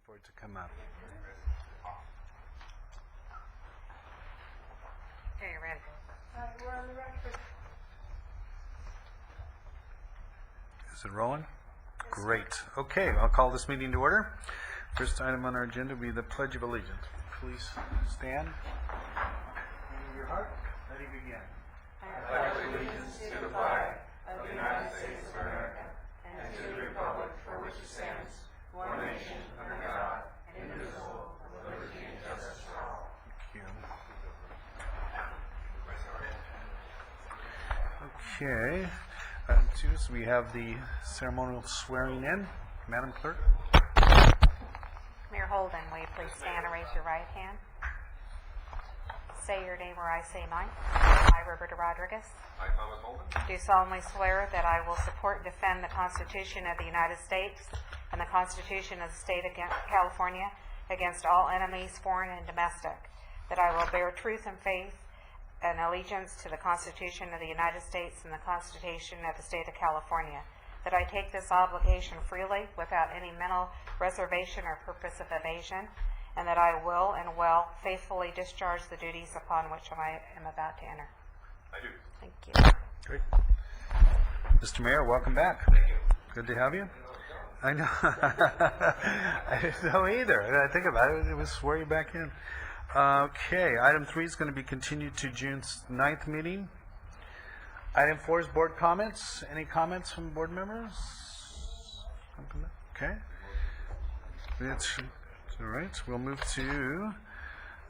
for it to come up. Okay, you ready? We're on the record. Is it rolling? Great. Okay, I'll call this meeting to order. First item on our agenda will be the Pledge of Allegiance. Please stand. Hand your heart. Let it begin. I pledge allegiance to the flag of the United States of America and to the republic for which it stands, one nation under God, indivisible, with liberty and justice for all. Thank you. Okay. Item 2, so we have the ceremonial swearing in. Madam Clerk. Mayor Holden, will you please stand and raise your right hand? Say your name or I say mine. I, Roberta Rodriguez, I, Thomas Holden, do solemnly swear that I will support and defend the Constitution of the United States and the Constitution of the State of California against all enemies, foreign and domestic, that I will bear truth and faith and allegiance to the Constitution of the United States and the Constitution of the State of California, that I take this obligation freely without any mental reservation or purpose of evasion, and that I will and will faithfully discharge the duties upon which I am about to enter. I do. Thank you. Great. Mr. Mayor, welcome back. Thank you. Good to have you. I know. I didn't know either. I think about it. It was swear you back in. Okay. Item 3 is going to be continued to June 9th meeting. Item 4 is board comments. Any comments from board members? Okay. It's all right. We'll move to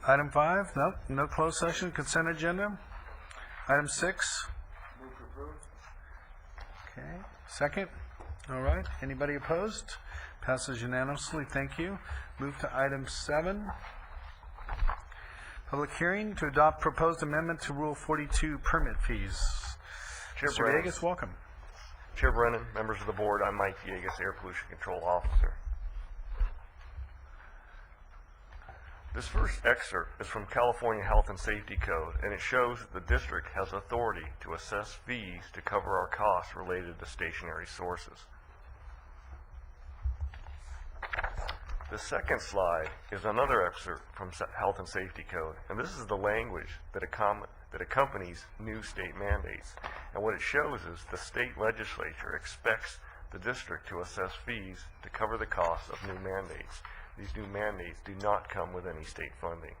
item 5. Nope. No closed session. Consent agenda. Item 6. Move to approve. Okay. Second. All right. Anybody opposed? Passes unanimously. Thank you. Move to item 7. Public hearing to adopt proposed amendment to Rule 42 permit fees. Chair Mr. Brennan. Villegas, welcome. Chair Brennan, members of the board, I'm Mike Villegas, Air Pollution Control Officer. This first excerpt is from California Health and Safety Code, and it shows that the district has authority to assess fees to cover our costs related to stationary sources. The second slide is another excerpt from Health and Safety Code, and this is the language that accompanies new state mandates. And what it shows is the state legislature expects the district to assess fees to cover the costs of new mandates. These new mandates do not come with any state funding.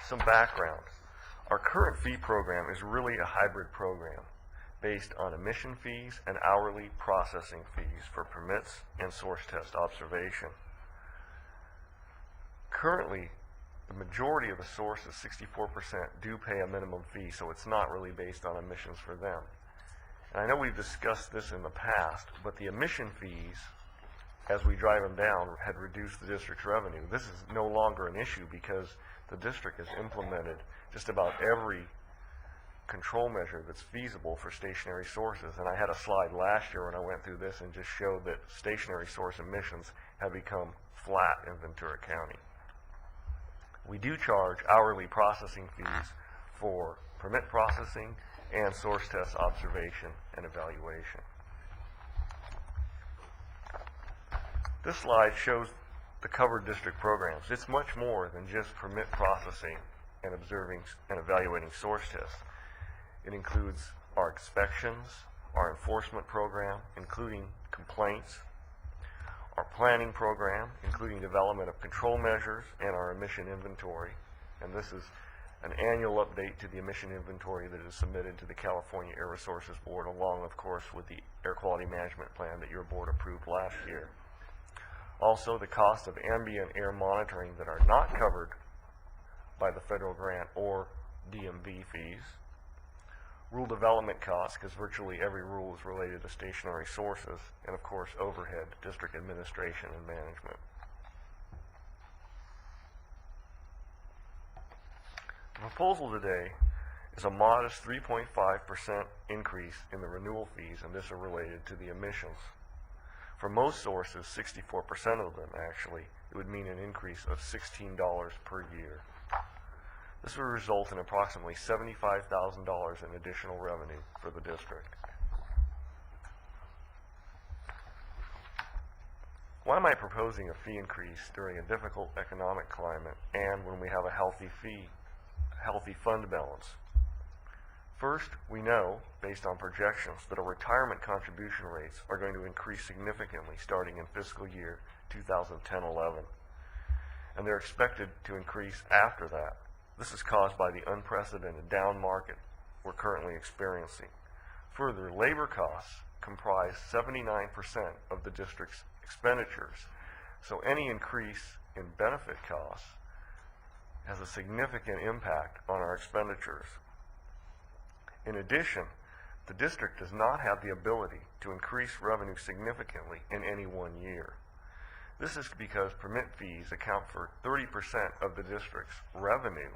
Some background. Our current fee program is really a hybrid program based on emission fees and hourly processing fees for permits and source test observation. Currently, the majority of the sources, 64%, do pay a minimum fee, so it's not really based on emissions for them. And I know we've discussed this in the past, but the emission fees, as we drive them down, had reduced the district's revenue. This is no longer an issue because the district has implemented just about every control measure that's feasible for stationary sources. And I had a slide last year when I went through this and just showed that stationary source emissions have become flat in Ventura County. We do charge hourly processing fees for permit processing and source test observation and evaluation. This slide shows the covered district programs. It's much more than just permit processing and observing and evaluating source tests. It includes our inspections, our enforcement program, including complaints, our planning program, including development of control measures, and our emission inventory. And this is an annual update to the emission inventory that is submitted to the California Air Resources Board, along, of course, with the Air Quality Management Plan that your board approved last year. Also, the cost of ambient air monitoring that are not covered by the federal grant or DMV fees. Rule development costs, because virtually every rule is related to stationary sources, and of course overhead, district administration and management. The proposal today is a modest 3.5% increase in the renewal fees, and this are related to the emissions. For most sources, 64% of them actually, it would mean an increase of $16 per year. This would result in approximately $75,000 in additional revenue for the district. Why am I proposing a fee increase during a difficult economic climate and when we have a healthy fund balance? First, we know, based on projections, that our retirement contribution rates are going to increase significantly starting in fiscal year 2010-11, and they're expected to increase after that. This is caused by the unprecedented down market we're currently experiencing. Further, labor costs comprise 79% of the district's expenditures, so any increase in benefit costs has a significant impact on our expenditures. In addition, the district does not have the ability to increase revenue significantly in any one year. This is because permit fees account for 30% of the district's revenue,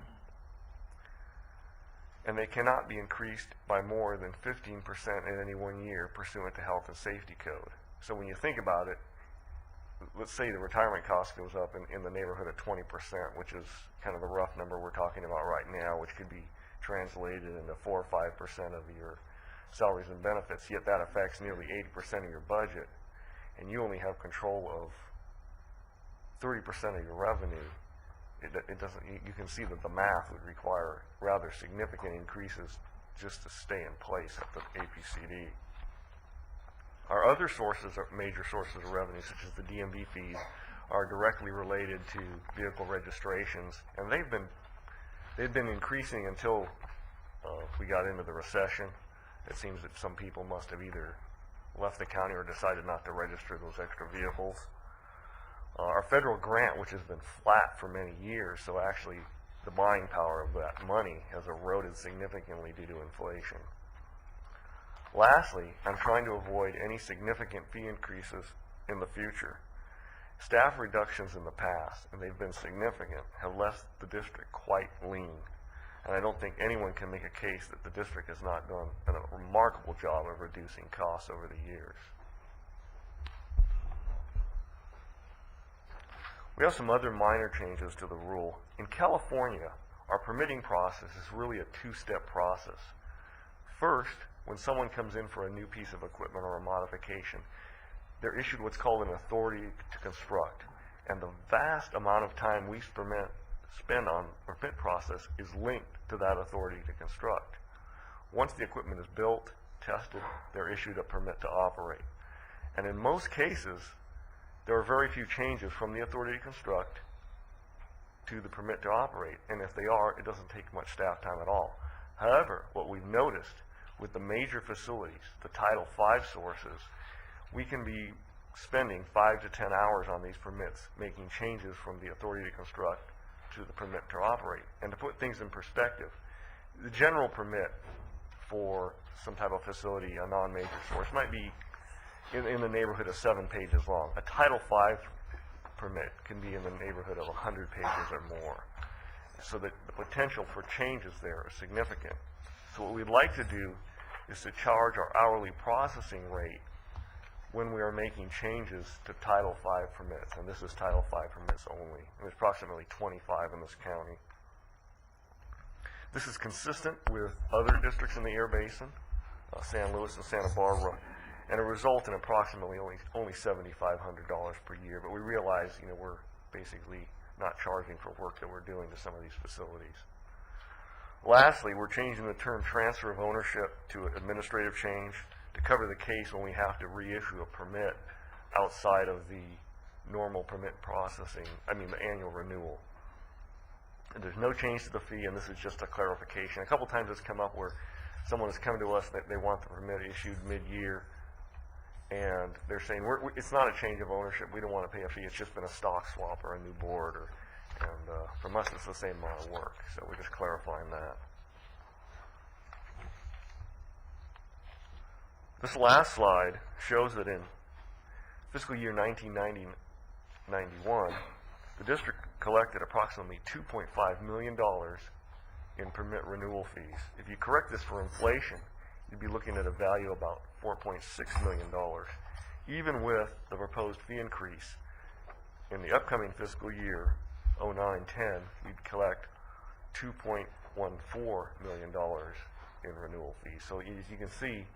and they cannot be increased by more than 15% in any one year pursuant to Health and Safety Code. So when you think about it, let's say the retirement cost goes up in the neighborhood of 20%, which is kind of the rough number we're talking about right now, which could be translated into 4 or 5% of your salaries and benefits, yet that affects nearly 80% of your budget, and you only have control of 30% of your revenue. It doesn't. You can see that the math would require rather significant increases just to stay in place at the APCD. Our other sources, major sources of revenue, such as the DMV fees, are directly related to vehicle registrations, and they've been increasing until we got into the recession. It seems that some people must have either left the county or decided not to register those extra vehicles. Our federal grant, which has been flat for many years, so actually the buying power of that money has eroded significantly due to inflation. Lastly, I'm trying to avoid any significant fee increases in the future. Staff reductions in the past, and they've been significant, have left the district quite lean. And I don't think anyone can make a case that the district has not done a remarkable job of reducing costs over the years. We have some other minor changes to the rule. In California, our permitting process is really a two-step process. First, when someone comes in for a new piece of equipment or a modification, they're issued what's called an authority to construct. And the vast amount of time we spend on the permit process is linked to that authority to construct. Once the equipment is built, tested, they're issued a permit to operate. And in most cases, there are very few changes from the authority to construct to the permit to operate. And if they are, it doesn't take much staff time at all. However, what we've noticed with the major facilities, the Title V sources, we can be spending 5 to 10 hours on these permits, making changes from the authority to construct to the permit to operate. And to put things in perspective, the general permit for some type of facility, a non-major source, might be in the neighborhood of 7 pages long. A Title V permit can be in the neighborhood of 100 pages or more. So that the potential for changes there is significant. So what we'd like to do is to charge our hourly processing rate when we are making changes to Title V permits, and this is Title V permits only. And there's approximately 25 in this county. This is consistent with other districts in the Air Basin, San Luis and Santa Barbara, and it results in approximately only $7,500 per year. But we realize, we're basically not charging for work that we're doing to some of these facilities. Lastly, we're changing the term transfer of ownership to administrative change to cover the case when we have to reissue a permit outside of the normal permit processing, the annual renewal. And there's no change to the fee, and this is just a clarification. A couple times it's come up where someone has come to us that they want the permit issued mid-year, and they're saying, it's not a change of ownership, we don't want to pay a fee, it's just been a stock swap or a new board, and from us it's the same amount of work, so we're just clarifying that. This last slide shows that in fiscal year 1990-91, the district collected approximately $2.5 million in permit renewal fees. If you correct this for inflation, you'd be looking at a value of about $4.6 million. Even with the proposed fee increase in the upcoming fiscal year, 09-10, you'd collect $2.14 million in renewal fees. So as you can see,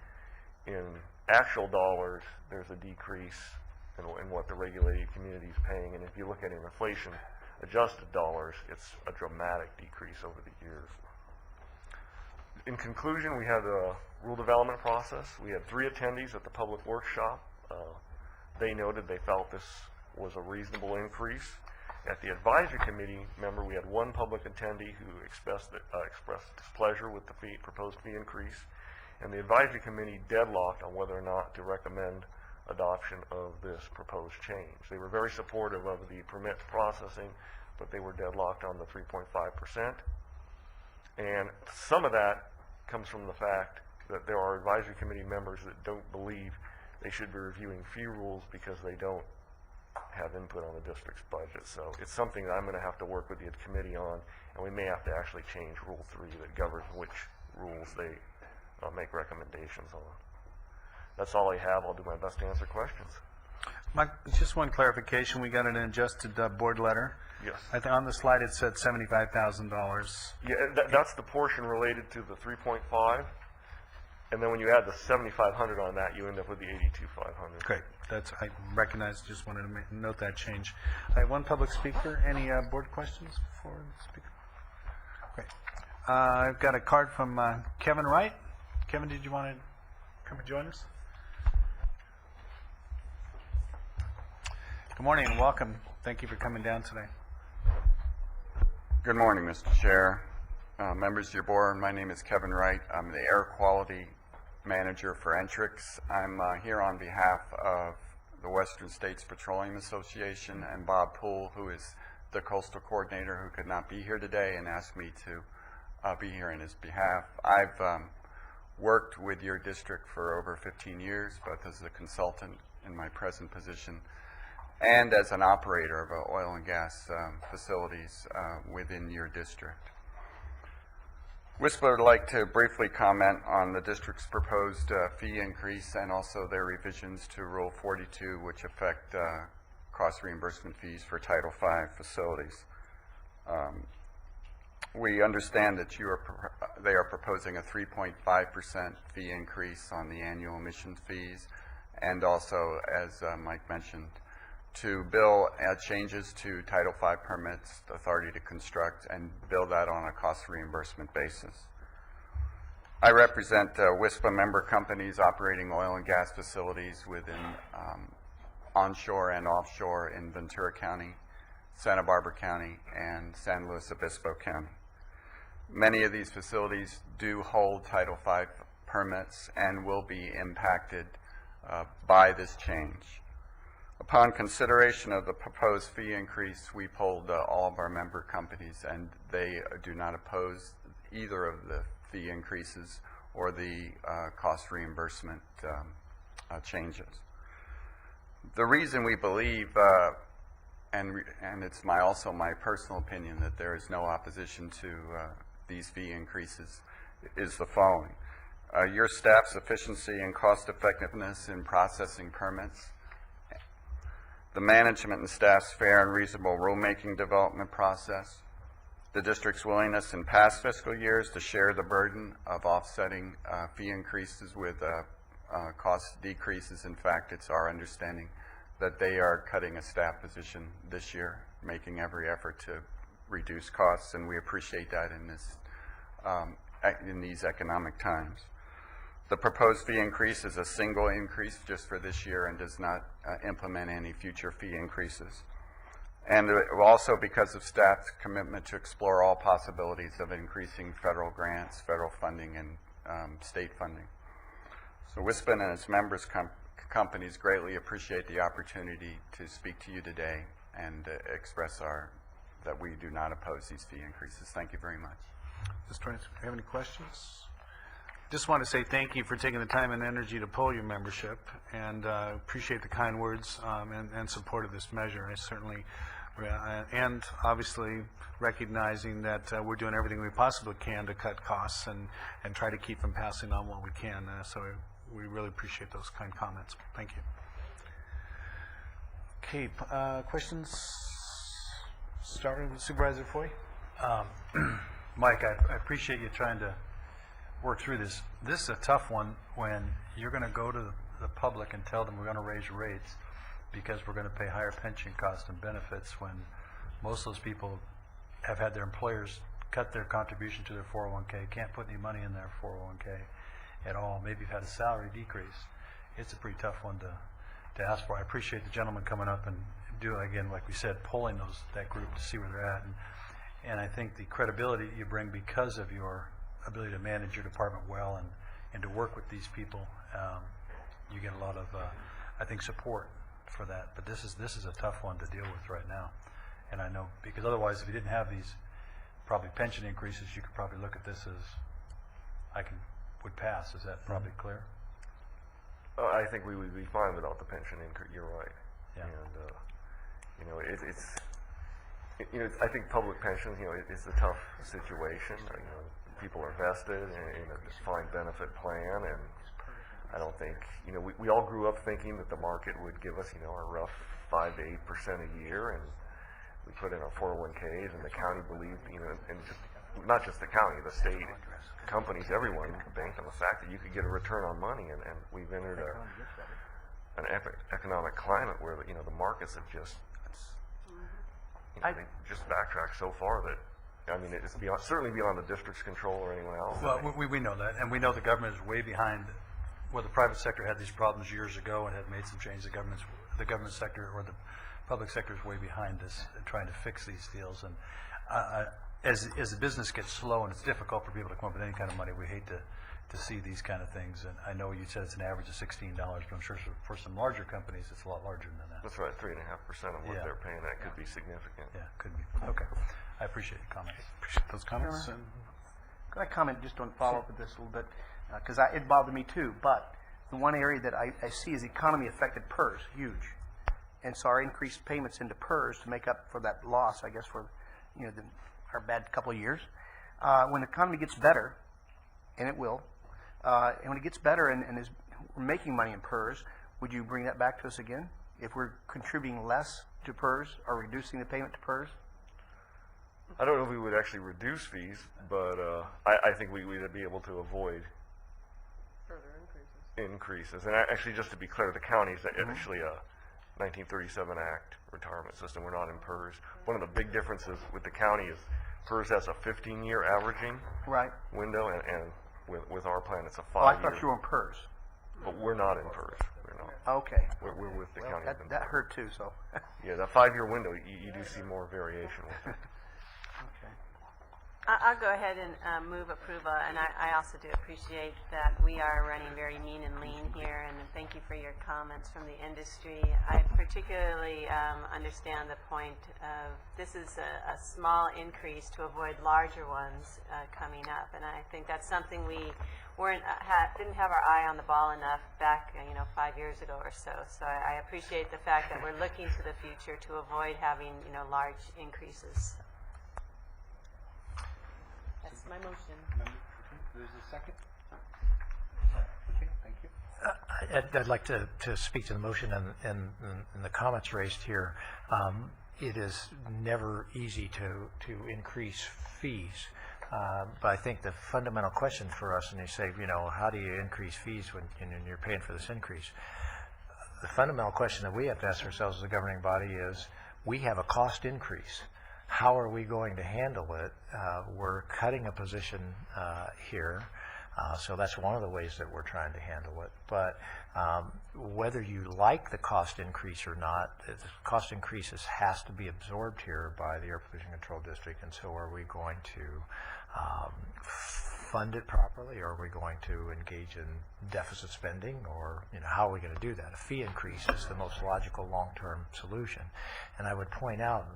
in actual dollars, there's a decrease and what the regulated community is paying. And if you look at inflation-adjusted dollars, it's a dramatic decrease over the years. In conclusion, we had a rule development process. We had 3 attendees at the public workshop. They noted they felt this was a reasonable increase. At the advisory committee, remember, we had 1 public attendee who expressed displeasure with the proposed fee increase, and the advisory committee deadlocked on whether or not to recommend adoption of this proposed change. They were very supportive of the permit processing, but they were deadlocked on the 3.5%. And some of that comes from the fact that there are advisory committee members that don't believe they should be reviewing fee rules because they don't have input on the district's budget. So it's something that I'm going to have to work with the committee on, and we may have to actually change Rule 3 that governs which rules they make recommendations on. That's all I have. I'll do my best to answer questions. Mike, just one clarification. We got an adjusted board letter. Yes. I think on the slide it said $75,000. Yeah, that's the portion related to the 3.5, and then when you add the 7,500 on that, you end up with the 82,500. Great. I recognize, just wanted to note that change. I have 1 public speaker. Any board questions for the speaker? Great. I've got a card from Kevin Wright. Kevin, did you want to come and join us? Good morning and welcome. Thank you for coming down today. Good morning, Mr. Chair, members of your board. My name is Kevin Wright. I'm the Air Quality Manager for Entrix. I'm here on behalf of the Western States Petroleum Association and Bob Poole, who is the Coastal Coordinator, who could not be here today and asked me to be here in his behalf. I've worked with your district for over 15 years, both as a consultant in my present position and as an operator of oil and gas facilities within your district. WSPA would like to briefly comment on the district's proposed fee increase and also their revisions to Rule 42, which affect cost reimbursement fees for Title V facilities. We understand that they are proposing a 3.5% fee increase on the annual emissions fees, and also, as Mike mentioned, to bill changes to Title V permits, the authority to construct, and bill that on a cost reimbursement basis. I represent WSPA member companies operating oil and gas facilities within onshore and offshore in Ventura County, Santa Barbara County, and San Luis Obispo County. Many of these facilities do hold Title V permits and will be impacted by this change. Upon consideration of the proposed fee increase, we polled all of our member companies, and they do not oppose either of the fee increases or the cost reimbursement changes. The reason we believe, and it's also my personal opinion, that there is no opposition to these fee increases is the following. Your staff's efficiency and cost effectiveness in processing permits, the management and staff's fair and reasonable rulemaking development process, the district's willingness in past fiscal years to share the burden of offsetting fee increases with cost decreases. In fact, it's our understanding that they are cutting a staff position this year, making every effort to reduce costs, and we appreciate that in these economic times. The proposed fee increase is a single increase just for this year and does not implement any future fee increases. And also because of staff's commitment to explore all possibilities of increasing federal grants, federal funding, and state funding. So WSPA and its members companies greatly appreciate the opportunity to speak to you today and express that we do not oppose these fee increases. Thank you very much. Mr. Torrance, do you have any questions? Just want to say thank you for taking the time and energy to poll your membership, and appreciate the kind words and support of this measure. I certainly, and obviously recognizing that we're doing everything we possibly can to cut costs and try to keep from passing on what we can. So we really appreciate those kind comments. Thank you. Okay, questions? Starting with Supervisor Foy. Mike, I appreciate you trying to work through this. This is a tough one when you're going to go to the public and tell them we're going to raise rates, because we're going to pay higher pension costs and benefits when most of those people have had their employers cut their contribution to their 401k, can't put any money in their 401k at all. Maybe you've had a salary decrease. It's a pretty tough one to ask for. I appreciate the gentleman coming up and doing, again, like we said, polling that group to see where they're at. And I think the credibility you bring because of your ability to manage your department well and to work with these people, you get a lot of, I think, support for that. But this is a tough one to deal with right now. And I know, because otherwise, if you didn't have these probably pension increases, you could probably look at this as, would pass. Is that probably clear? I think we would be fine without the pension increase. You're right. Yeah. And I think public pensions, it's a tough situation. People are vested in a defined benefit plan, and I don't think, we all grew up thinking that the market would give us, a rough 5 to 8% a year, and we put in our 401ks, and the county believed, and not just the county, the state, companies, everyone banked on the fact that you could get a return on money, and we've entered an economic climate where the markets have just they just backtracked so far that it's certainly beyond the district's control or anyone else. Well, we know that, and we know the government is way behind. Where the private sector had these problems years ago and had made some changes, the government sector or the public sector is way behind this, trying to fix these deals. And as the business gets slow and it's difficult for people to come up with any kind of money, we hate to see these kind of things. And I know you said it's an average of $16, but I'm sure for some larger companies it's a lot larger than that. That's right, 3.5% of what they're paying. That could be significant. Yeah, could be. Okay. I appreciate your comments. Appreciate those comments. Could I comment just on follow-up with this a little bit? Because it bothered me too, but the one area that I see is economy-affected PERS, huge. And so our increased payments into PERS to make up for that loss, I guess, for our bad couple of years. When the economy gets better, and it will, and when it gets better and we're making money in PERS, would you bring that back to us again? If we're contributing less to PERS or reducing the payment to PERS? I don't know if we would actually reduce fees, but I think we would be able to avoid Further increases. And actually, just to be clear, the county is actually a 1937 Act retirement system. We're not in PERS. One of the big differences with the county is PERS has a 15-year averaging window, and with our plan, it's a 5-year. Oh, I thought you were on PERS. But we're not in PERS. We're not. Okay. We're with the Well, county. that hurt too, so. Yeah, that 5-year window, you do see more variation with it. Okay. I'll go ahead and move approval, and I also do appreciate that we are running very mean and lean here, and thank you for your comments from the industry. I particularly understand the point of this is a small increase to avoid larger ones coming up, and I think that's something we didn't have our eye on the ball enough back 5 years ago or so. So I appreciate the fact that we're looking to the future to avoid having large increases. That's my motion. There's a second? Okay, thank you. I'd like to speak to the motion and the comments raised here. It is never easy to increase fees, but I think the fundamental question for us, and you say, how do you increase fees when you're paying for this increase? The fundamental question that we have to ask ourselves as a governing body is, we have a cost increase. How are we going to handle it? We're cutting a position here, so that's one of the ways that we're trying to handle it. But whether you like the cost increase or not, the cost increases has to be absorbed here by the Air Pollution Control District, and so are we going to fund it properly, or are we going to engage in deficit spending, or how are we going to do that? A fee increase is the most logical long-term solution. And I would point out,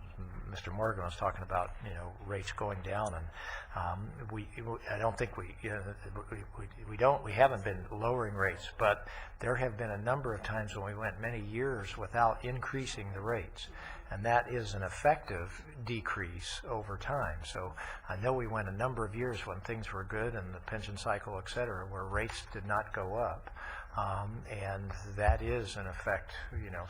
Mr. Morgan was talking about rates going down, and I don't think we haven't been lowering rates, but there have been a number of times when we went many years without increasing the rates. And that is an effective decrease over time. So I know we went a number of years when things were good and the pension cycle, et cetera, where rates did not go up. And that is, in effect,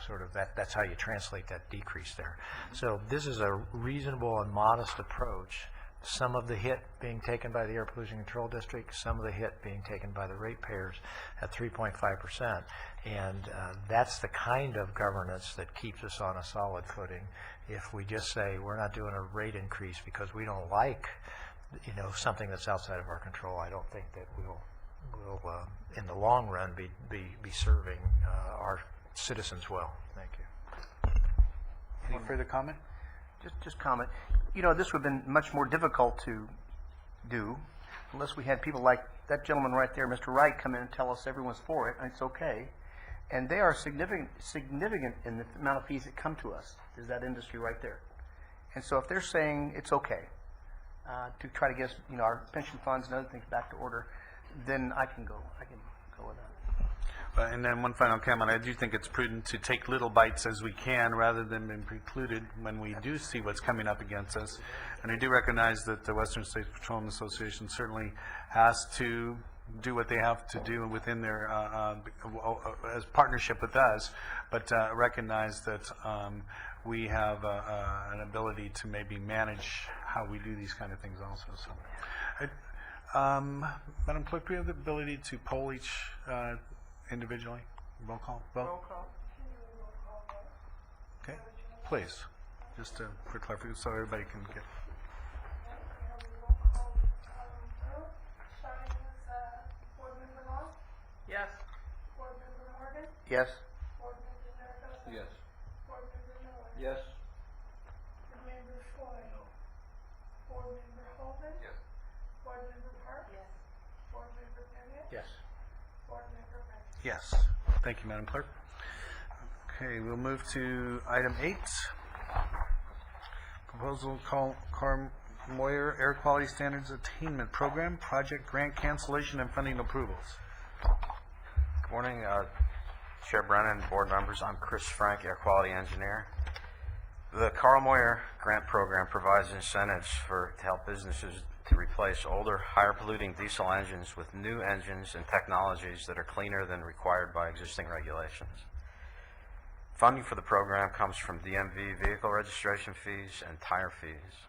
sort of that's how you translate that decrease there. So this is a reasonable and modest approach some of the hit being taken by the Air Pollution Control District, some of the hit being taken by the ratepayers at 3.5%. And that's the kind of governance that keeps us on a solid footing. If we just say we're not doing a rate increase because we don't like, something that's outside of our control, I don't think that we'll in the long run, be serving our citizens well. Thank you. Any further comment? Just comment. This would have been much more difficult to do unless we had people like that gentleman right there, Mr. Wright, come in and tell us everyone's for it, and it's okay. And they are significant in the amount of fees that come to us. There's that industry right there. And so if they're saying it's okay to try to get our pension funds and other things back to order, then I can go with that. And then one final comment. I do think it's prudent to take little bites as we can rather than being precluded when we do see what's coming up against us. And I do recognize that the Western States Petroleum Association certainly has to do what they have to do within their as partnership with us, but recognize that we have an ability to maybe manage how we do these kind of things also. So, Madam Clerk, do we have the ability to poll each individually? Roll call vote? Roll call. Okay, please, just for clarification, so everybody can get. Starting with Board Member Long, Yes. Board Member Morgan, Yes. Board Member Zaragoza. Yes. Board Member Miller. Yes. Board Member Floyd. Board Member Holden. Yes. Board Member Park. Yes. Board Member Bennett. Yes. Board Member Reynolds. Yes. Thank you, Madam Clerk. Okay, we'll move to item 8. Proposal call Moyer Air Quality Standards Attainment Program, project grant cancellation and funding approvals. Good morning, Chair Brennan, board members. I'm Chris Frank, Air Quality Engineer. The Carl Moyer Grant Program provides incentives to help businesses to replace older, higher polluting diesel engines with new engines and technologies that are cleaner than required by existing regulations. Funding for the program comes from DMV vehicle registration fees and tire fees.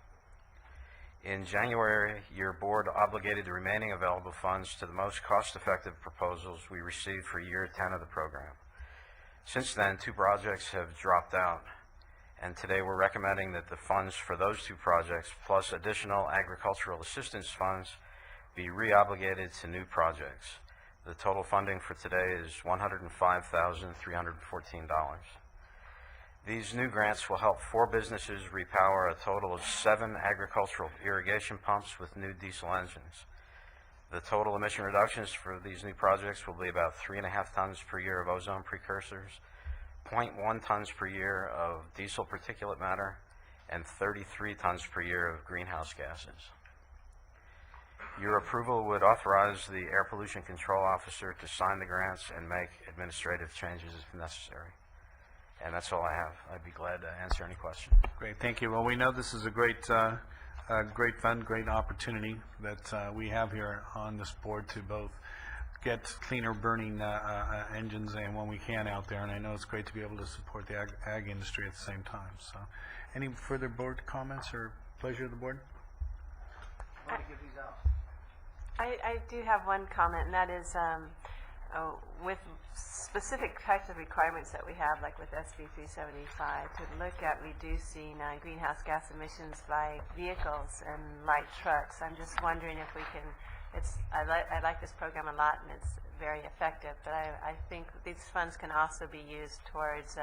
In January, your board obligated the remaining available funds to the most cost-effective proposals we received for year 10 of the program. Since then, 2 projects have dropped out, and today we're recommending that the funds for those 2 projects, plus additional agricultural assistance funds, be re-obligated to new projects. The total funding for today is $105,314. These new grants will help 4 businesses repower a total of 7 agricultural irrigation pumps with new diesel engines. The total emission reductions for these new projects will be about 3.5 tons per year of ozone precursors, 0.1 tons per year of diesel particulate matter, and 33 tons per year of greenhouse gases. Your approval would authorize the Air Pollution Control Officer to sign the grants and make administrative changes if necessary. And that's all I have. I'd be glad to answer any questions. Great, thank you. Well, we know this is a great fund, great opportunity that we have here on this board to both get cleaner burning engines and when we can out there, and I know it's great to be able to support the ag industry at the same time. So, any further board comments or pleasure of the board? I want to give these out. I do have one comment, and that is with specific types of requirements that we have, like with SB 375, to look at reducing greenhouse gas emissions by vehicles and light trucks. I'm just wondering if we can, I like this program a lot, and it's very effective, but I think these funds can also be used towards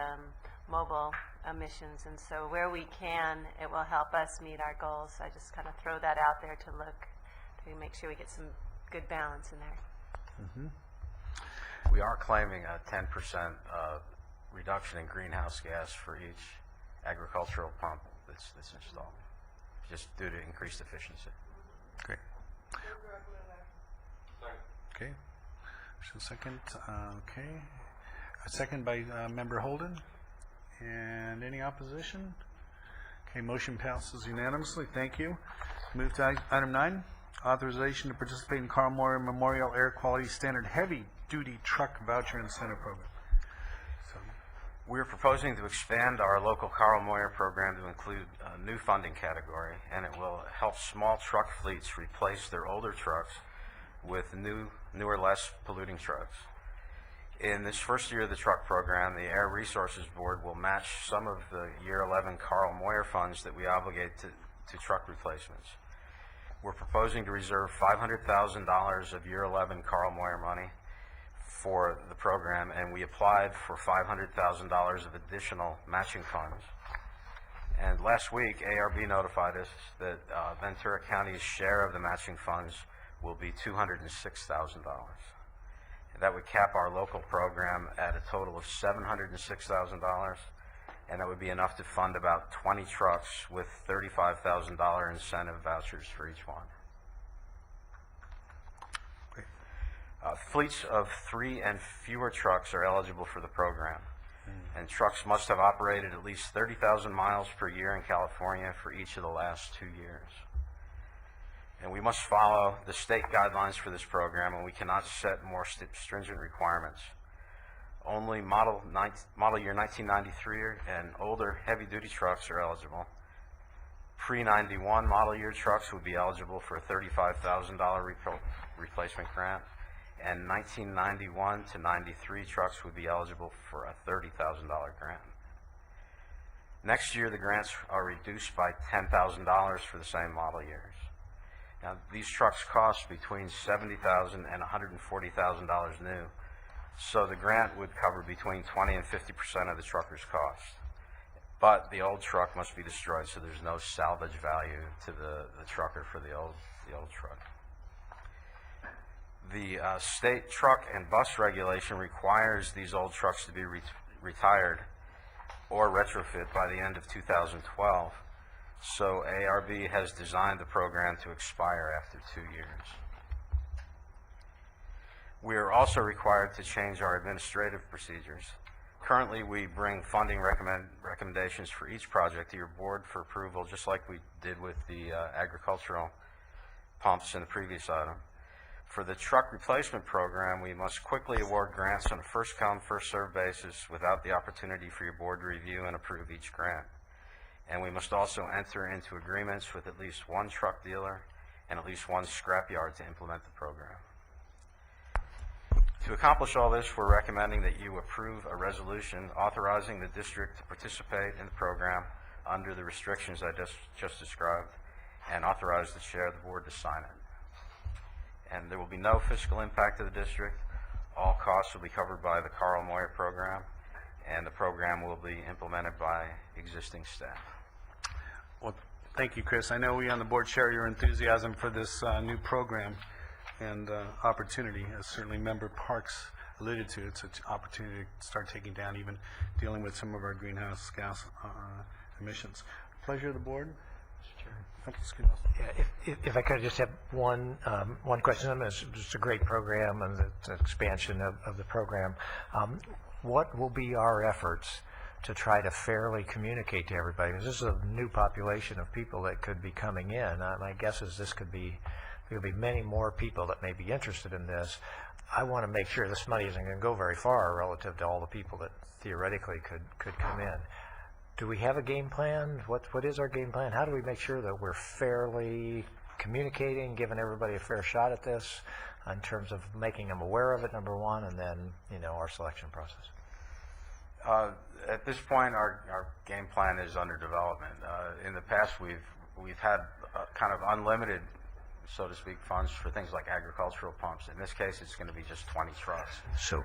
mobile emissions, and so where we can, it will help us meet our goals. I just kind of throw that out there to make sure we get some good balance in there. Mm-hmm. We are claiming a 10% reduction in greenhouse gas for each agricultural pump that's installed, just due to increased efficiency. Great. Okay. So second, okay. A second by Member Holden. And any opposition? Okay, motion passes unanimously. Thank you. Move to item 9. Authorization to participate in Carl Moyer Memorial Air Quality Standard Heavy Duty Truck Voucher Incentive Program. So, We're proposing to expand our local Carl Moyer program to include a new funding category, and it will help small truck fleets replace their older trucks with newer, less polluting trucks. In this first year of the truck program, the Air Resources Board will match some of the year 11 Carl Moyer funds that we obligate to truck replacements. We're proposing to reserve $500,000 of year 11 Carl Moyer money for the program, and we applied for $500,000 of additional matching funds. And last week, ARB notified us that Ventura County's share of the matching funds will be $206,000. That would cap our local program at a total of $706,000, and that would be enough to fund about 20 trucks with $35,000 incentive vouchers for each one. Fleets of 3 and fewer trucks are eligible for the program, and trucks must have operated at least 30,000 miles per year in California for each of the last 2 years. And we must follow the state guidelines for this program, and we cannot set more stringent requirements. Only model year 1993 and older heavy-duty trucks are eligible. Pre-91 model year trucks would be eligible for a $35,000 replacement grant, and 1991 to 93 trucks would be eligible for a $30,000 grant. Next year, the grants are reduced by $10,000 for the same model years. Now, these trucks cost between $70,000 and $140,000 new, so the grant would cover between 20 and 50% of the trucker's cost. But the old truck must be destroyed, so there's no salvage value to the trucker for the old truck. The state truck and bus regulation requires these old trucks to be retired or retrofit by the end of 2012. So ARB has designed the program to expire after 2 years. We are also required to change our administrative procedures. Currently, we bring funding recommendations for each project to your board for approval, just like we did with the agricultural pumps in the previous item. For the truck replacement program, we must quickly award grants on a first-come, first-served basis without the opportunity for your board to review and approve each grant. And we must also enter into agreements with at least one truck dealer and at least one scrapyard to implement the program. To accomplish all this, we're recommending that you approve a resolution authorizing the district to participate in the program under the restrictions I just described, and authorize the chair of the board to sign it. And there will be no fiscal impact to the district. All costs will be covered by the Carl Moyer program, and the program will be implemented by existing staff. Well, thank you, Chris. I know we on the board share your enthusiasm for this new program and opportunity. As certainly Member Parks alluded to, it's an opportunity to start taking down, even dealing with some of our greenhouse gas emissions. Pleasure of the board. Mr. Chair. Yeah, if I could just have one question. It's a great program and the expansion of the program. What will be our efforts to try to fairly communicate to everybody? Because this is a new population of people that could be coming in. My guess is there'll be many more people that may be interested in this. I want to make sure this money isn't going to go very far relative to all the people that theoretically could come in. Do we have a game plan? What is our game plan? How do we make sure that we're fairly communicating, giving everybody a fair shot at this in terms of making them aware of it, number one, and then, our selection process? At this point, our game plan is under development. In the past, we've had kind of unlimited, so to speak, funds for things like agricultural pumps. In this case, it's going to be just 20 trucks. So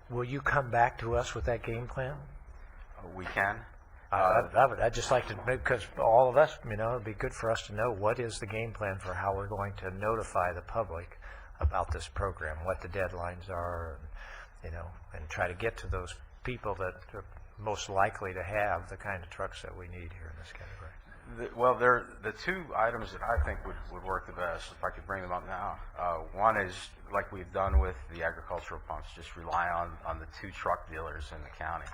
will you come back to us with that game plan? We can. I'd just like to, because all of us, it'd be good for us to know what is the game plan for how we're going to notify the public about this program, what the deadlines are, and try to get to those people that are most likely to have the kind of trucks that we need here in this category. Well, the two items that I think would work the best, if I could bring them up now. One is, like we've done with the agricultural pumps, just rely on the 2 truck dealers in the county.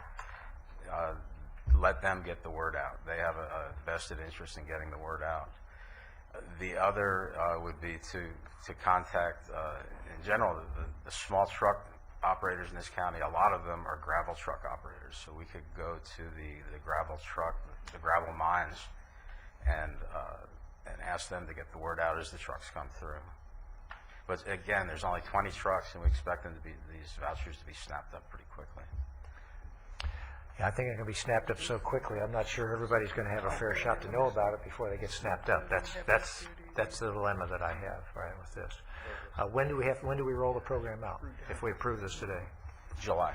Let them get the word out. They have a vested interest in getting the word out. The other would be to contact, in general, the small truck operators in this county, a lot of them are gravel truck operators. So we could go to the gravel truck, the gravel mines, and ask them to get the word out as the trucks come through. But again, there's only 20 trucks, and we expect them to be, these vouchers to be snapped up pretty quickly. Yeah, I think it can be snapped up so quickly, I'm not sure everybody's going to have a fair shot to know about it before they get snapped up. That's the dilemma that I have, right, with this. When do we roll the program out, if we approve this today? July.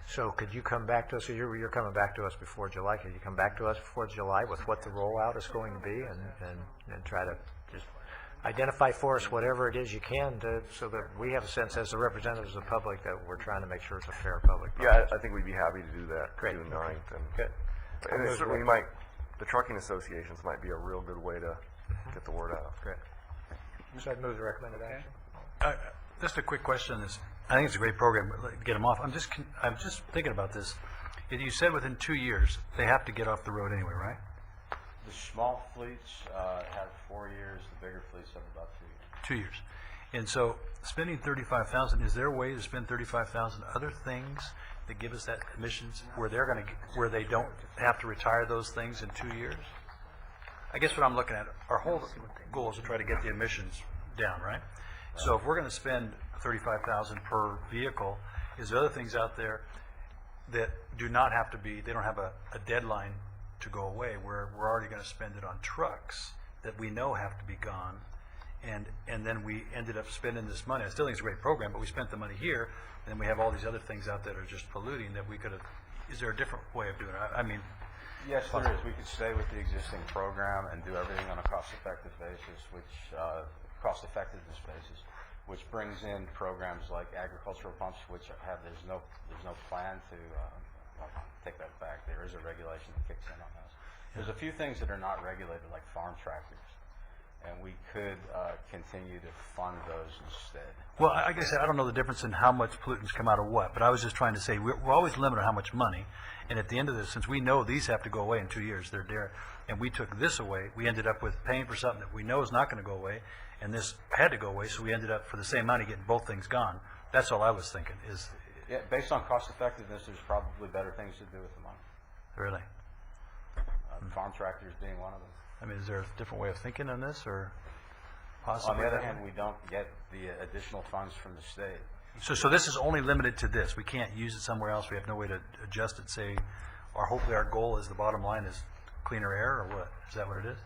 So could you come back to us, you're coming back to us before July, could you come back to us before July with what the rollout is going to be and try to just identify for us whatever it is you can so that we have a sense as the representatives of the public that we're trying to make sure it's a fair public process? Yeah, I think we'd be happy to do that. Great. June 9th. And, Good. and it certainly the trucking associations might be a real good way to get the word out. Great. So I'd move the recommended action. Just a quick question on this. I think it's a great program, but get them off. I'm just thinking about this. You said within 2 years, they have to get off the road anyway, right? The small fleets have 4 years. The bigger fleets have about 2 years. 2 years. And so spending $35,000, is there a way to spend $35,000 other things that give us that emissions where where they don't have to retire those things in 2 years? I guess what I'm looking at, our whole goal is to try to get the emissions down, right? So if we're going to spend $35,000 per vehicle, is there other things out there that do not have to be, they don't have a deadline to go away, where we're already going to spend it on trucks that we know have to be gone, and then we ended up spending this money. I still think it's a great program, but we spent the money here, and then we have all these other things out that are just polluting that we could have, is there a different way of doing it? I mean, Yes, there is. We could stay with the existing program and do everything on a cost-effective basis, cost-effectiveness basis, which brings in programs like agricultural pumps, which there's no plan to take that back. There is a regulation that kicks in on those. There's a few things that are not regulated, like farm tractors, and we could continue to fund those instead. well, like I said, I don't know the difference in how much pollutants come out of what, but I was just trying to say, we're always limited on how much money, and at the end of this, since we know these have to go away in 2 years, they're there, and we took this away, we ended up with paying for something that we know is not going to go away, and this had to go away, so we ended up, for the same money, getting both things gone. That's all I was thinking, is, Yeah, based on cost-effectiveness, there's probably better things to do with the money. really, Farm tractors being one of them. I mean, is there a different way of thinking on this, or On possibly? the other hand, we don't get the additional funds from the state. So this is only limited to this, we can't use it somewhere else, we have no way to adjust it, say, or hopefully our goal is, the bottom line is cleaner air, or what? Is that what it is?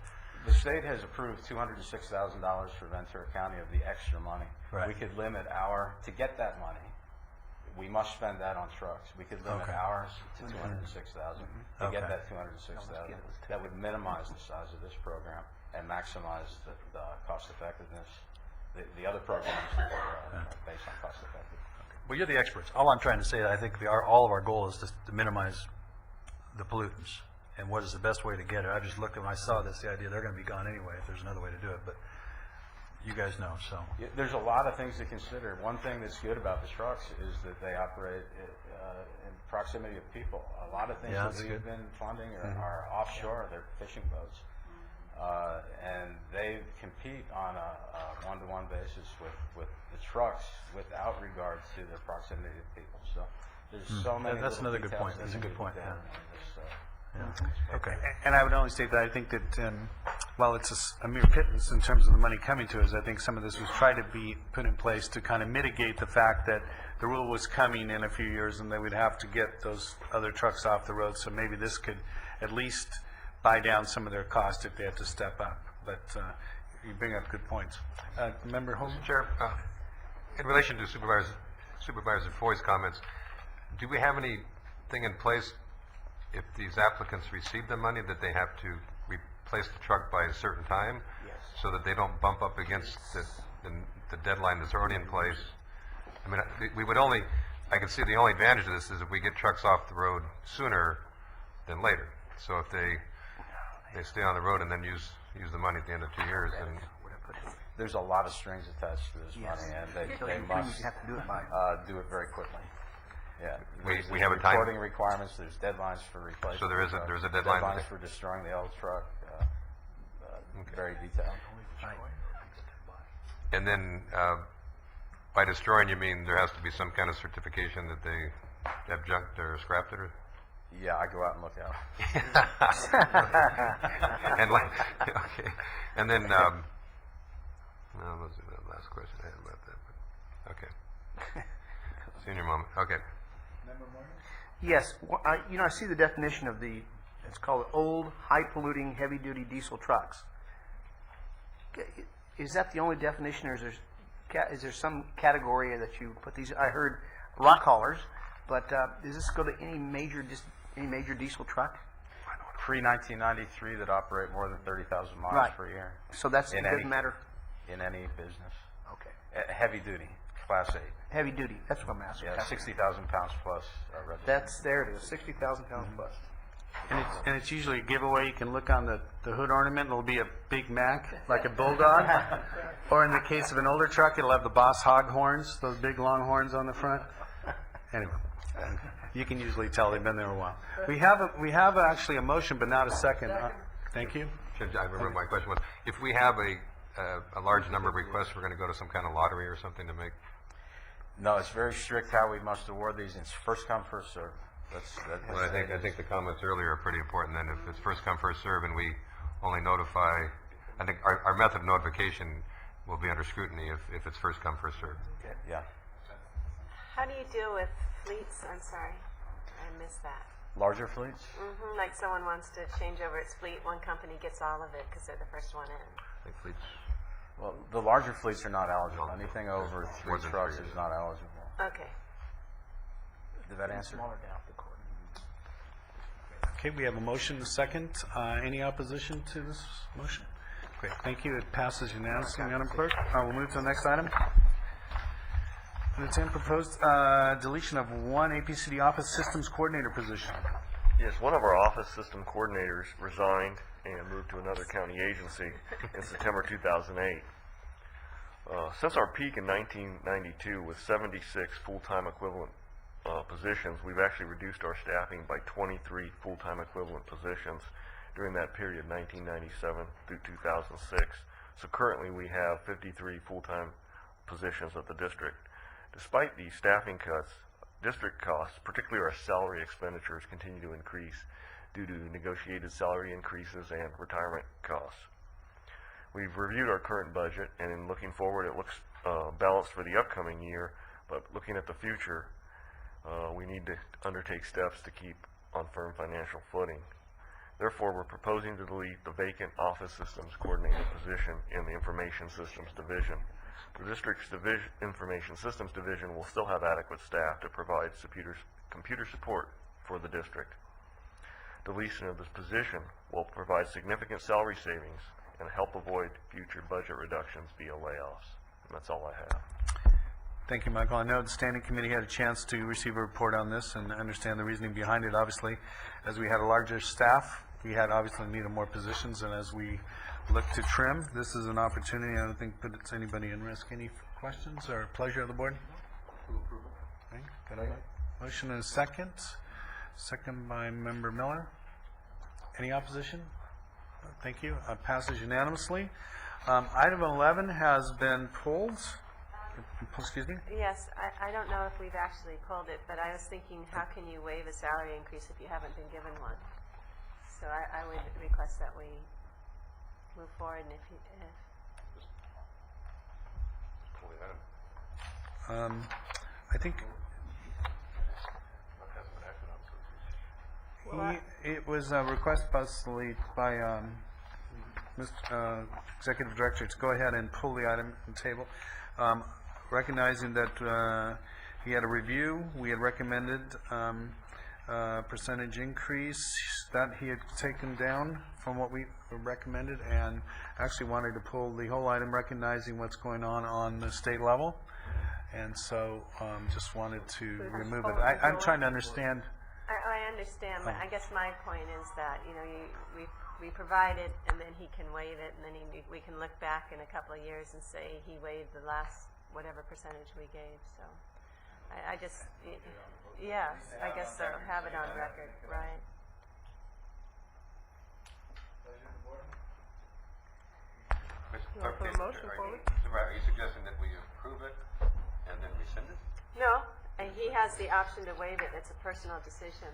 The state has approved $206,000 for Ventura County of the extra money. Right. We could limit to get that money, we must spend that on trucks. We could limit Okay. ours to $206,000 to get Okay. that $206,000. That would minimize the size of this program and maximize the cost effectiveness. The other programs are based on cost effectiveness. Well, you're the experts. All I'm trying to say, I think all of our goal is to minimize the pollutants. And what is the best way to get it? I just looked at, when I saw this, the idea they're going to be gone anyway if there's another way to do it, but you guys know, so. Yeah, there's a lot of things to consider. One thing that's good about the trucks is that they operate in proximity of people. A lot of things Yeah, that that's we've good. been funding are offshore, they're fishing boats. And they compete on a one-to-one basis with the trucks without regard to the proximity of people. So there's so many That's little another good details point. that That's a need good to be point, done yeah. in this, Okay. And I would only state that I think that while it's a mere pittance in terms of the money coming to us, I think some of this was tried to be put in place to kind of mitigate the fact that the rule was coming in a few years and they would have to get those other trucks off the road. So maybe this could at least buy down some of their cost if they have to step up. But you bring up good points. Member Holmes? Chair, in relation to Supervisor Foy's comments, do we have anything in place if these applicants receive the money that they have to replace the truck by a certain time? Yes. So that they don't bump up against the deadline that's already in place? I mean, I can see the only advantage of this is if we get trucks off the road sooner than later. So if they stay on the road and then use the money at the end of 2 years, then there's a lot of strings attached to this Yes. money, and they You must have to do it by. do it very quickly. Yeah. We There's have a time- reporting requirements, there's deadlines for replacing. So there is a- the truck, there's a deadline to Deadlines the- for destroying the old truck, very detailed. and then by destroying, you mean there has to be some kind of certification that they have junked or scrapped it, or? Yeah, I go out and look out. And okay, and then, no, let's do that last question I had about that, but, okay. Senior moment, okay. Yes, I see the definition of it's called old, high-polluting, heavy-duty diesel trucks. Is that the only definition, or is there some category that you put these? I heard rock haulers, but does this go to any major diesel truck? Pre-1993 that operate more than 30,000 miles Right. per year. So it doesn't matter. In any business. Okay. Heavy duty, Class 8. Heavy duty, that's what I'm asking. Yeah, 60,000 pounds plus. There it is, 60,000 pounds plus. And it's usually a giveaway. You can look on the hood ornament, it'll be a Big Mac, like a bulldog. Or in the case of an older truck, it'll have the Boss hog horns, those big long horns on the front. Anyway, you can usually tell they've been there a while. We have actually a motion, but not a second. Thank you. I remember my question was, if we have a large number of requests, we're going to go to some kind of lottery or something to make? No, it's very strict how we must award these. It's first come, first serve. Well, I think the comments earlier are pretty important. Then, if it's first come, first serve, and we only notify, I think our method of notification will be under scrutiny if it's first come, first serve. Yeah. How do you deal with fleets? I'm sorry, I missed that. Larger fleets? Like someone wants to change over its fleet, one company gets all of it because they're the first one in. I think fleets. Well, the larger fleets are not eligible. Anything over More 3 than trucks 3 is not eligible. Okay. Did that answer? Okay, we have a motion, a second. Any opposition to this motion? Great, thank you. It passes unanimously, Madam Clerk. We'll move to the next item. Item 10, proposed deletion of one APCD office systems coordinator position. Yes, one of our office system coordinators resigned and moved to another county agency in September 2008. Since our peak in 1992 with 76 full-time equivalent positions, we've actually reduced our staffing by 23 full-time equivalent positions during that period, 1997 through 2006. So currently we have 53 full-time positions at the district. Despite these staffing cuts, district costs, particularly our salary expenditures, continue to increase due to negotiated salary increases and retirement costs. We've reviewed our current budget, and in looking forward, it looks balanced for the upcoming year, but looking at the future, we need to undertake steps to keep on firm financial footing. Therefore, we're proposing to delete the vacant office systems coordinator position in the information systems division. The district's information systems division will still have adequate staff to provide computer support for the district. Deletion of this position will provide significant salary savings and help avoid future budget reductions via layoffs. And that's all I have. Thank you, Michael. I know the standing committee had a chance to receive a report on this and understand the reasoning behind it. Obviously, as we had a larger staff, we had obviously needed more positions, and as we look to trim, this is an opportunity. I don't think puts anybody in risk. Any questions or pleasure of the board? Okay, got a motion and a second. Second by Member Miller. Any opposition? Thank you. Passes unanimously. Item 11 has been pulled. Excuse me? Yes, I don't know if we've actually pulled it, but I was thinking, how can you waive a salary increase if you haven't been given one? So I would request that we move forward, and I think it was a request possibly by Mr. Executive Director to go ahead and pull the item from the table, recognizing that he had a review. We had recommended percentage increase that he had taken down from what we recommended, and actually wanted to pull the whole item, recognizing what's going on the state level, and so just wanted to remove it. I'm trying to understand. I understand, but I guess my point is that, we provide it, and then he can waive it, and then we can look back in a couple of years and say he waived the last whatever percentage we gave. So I just, yes, I guess so. Have it on record, right? Are you suggesting that we approve it rescind it? No, he has the option to waive it. It's a personal decision.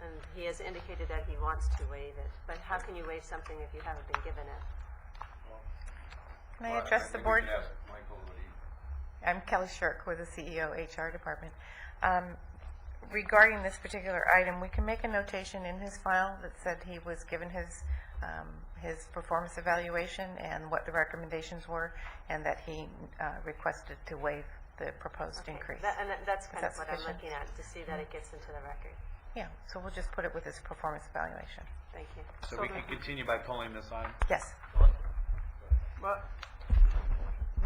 And he has indicated that he wants to waive it. But how can you waive something if you haven't been given it? Can I address the board? Ask Michael what he... I'm Kelly Shirk with the CEO HR Department. Regarding this particular item, we can make a notation in his file that said he was given his performance evaluation and what the recommendations were, and that he requested to waive the proposed increase. That's kind of that what I'm sufficient? looking at, to see that it gets into the record. Yeah, so we'll just put it with his performance evaluation. Thank you. So we can continue by pulling this item? Yes. Well,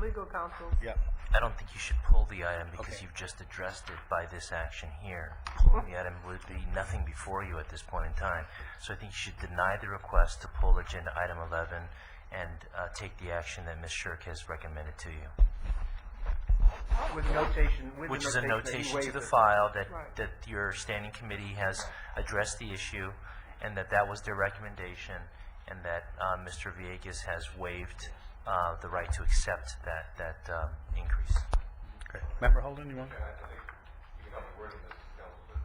legal counsel. Yeah. I don't think you should pull the item because Okay. you've just addressed it by this action here. Pulling the item would be nothing before you at this point in time. So I think you should deny the request to pull agenda item 11 and take the action that Ms. Shirk has recommended to you, With notation. which is a that he notation to waived the it. file that, Right. that your standing committee has addressed the issue and that was their recommendation, and that Mr. Villegas has waived the right to accept that increase. Okay. Member Holden, you want? I think you can help me wording this, Council, but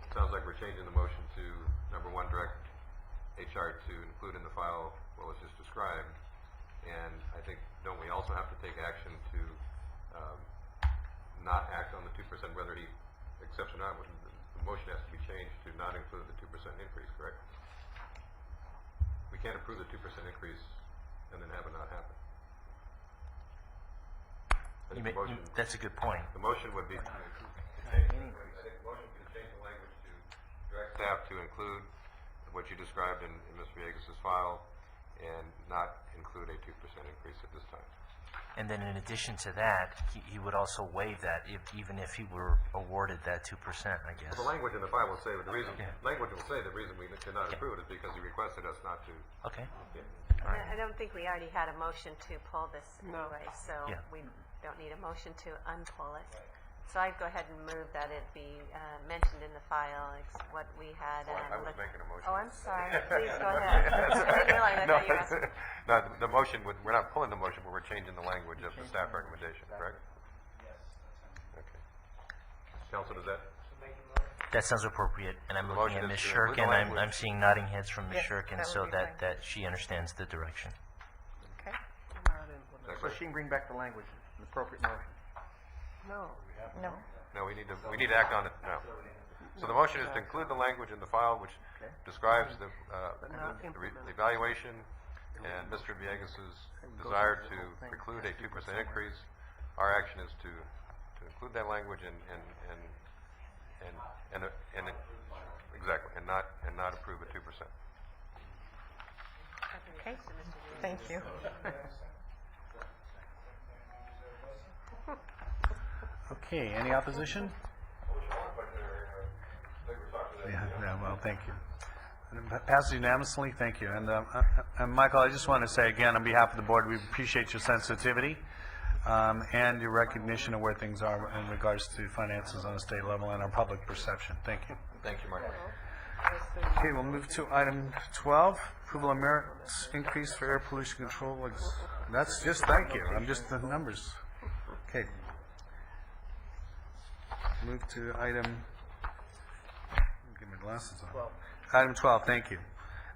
it sounds like we're changing the motion to, number one, direct HR to include in the file what was just described. And I think, don't we also have to take action to not act on the 2%, whether he accepts or not? The motion has to be changed to not include the 2% increase, correct? We can't approve the 2% increase and then have it not happen. I think the motion- That's a good point. the motion would be to change, I think the motion would be to change the language to direct staff to include what you described in Mr. Villegas' file and not include a 2% increase at this time. And then in addition to that, he would also waive that even if he were awarded that 2%, I guess. The language in the file will say, the reason, Yeah. language will say the reason we did not approve it is because he requested us not to. Okay. I don't think we already had a motion to pull this anyway, so Yeah. we don't need a motion to unpull it. So I'd go ahead and move that it be mentioned in the file, what we had. I was making a motion. Oh, I'm sorry. Please go ahead. I didn't realize I thought you were asking. No, the motion would, we're not pulling the motion, but we're changing the language of the staff recommendation, correct? Okay. Council, does that? That sounds appropriate, and I'm The looking at motion Ms. is to Shirk, include the and I'm language. seeing nodding heads from Ms. Yes, Shirk, and that so would be fine. that she understands the direction. Okay. So she can bring back the language, the appropriate motion. No. No. No, we need to act on it now. So the motion is to include the language in the file which Okay. describes the not the implement it. evaluation and Mr. Villegas' desire to preclude a 2% increase. Our action is to include that language and exactly, and not approve a 2%. Okay. Thank you. Okay, any opposition? Yeah, well, thank you. Passes unanimously, thank you. And Michael, I just want to say again, on behalf of the board, we appreciate your sensitivity and your recognition of where things are in regards to finances on a state level and our public perception. Thank you. Thank you, Michael. Okay, we'll move to item 12, approval of merits increase for air pollution control. That's just, thank you, I'm just the numbers. Okay. Move to item, get my glasses on. Item 12, thank you.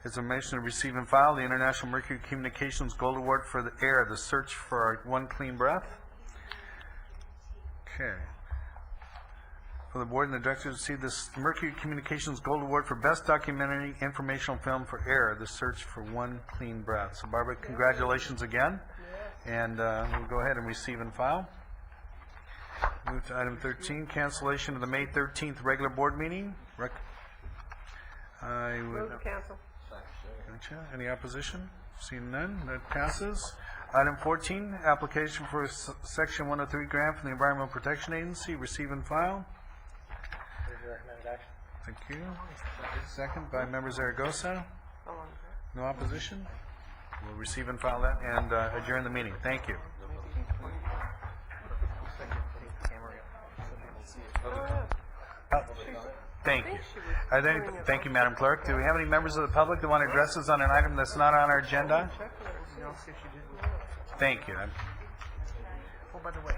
It's a motion to receive and file the International Mercury Communications Gold Award for the air, the search for our one clean breath. Okay. For the board and the director to receive this Mercury Communications Gold Award for Best Documentary Informational Film for Air, the search for one clean breath. So Barbara, congratulations again. And we'll go ahead and receive and file. Move to item 13, cancellation of the May 13th regular board meeting. I would. Cancel. Gotcha. Any opposition? Seeing none, that passes. Item 14, application for Section 103 grant from the Environmental Protection Agency, receive and file. Thank you. Second by Member Zaragoza. No opposition? We'll receive and file that and adjourn the meeting. Thank you. Thank you. Thank you, Madam Clerk. Do we have any members of the public that want to address us on an item that's not on our agenda? Thank you. Oh, by the way,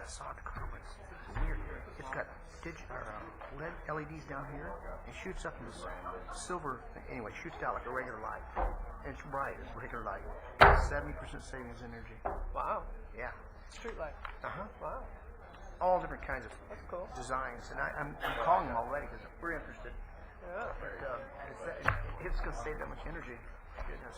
I saw at the conference. It's weird. It's got LED LEDs down here and shoots up in this silver thing. Anyway, shoots out like a regular light. And it's bright as regular light. 70% savings energy. Wow. Yeah. Street light. Uh-huh. Wow. All different kinds of That's cool. designs. And I'm calling them already because we're interested. Yeah. But it's going to save that much energy. Goodness.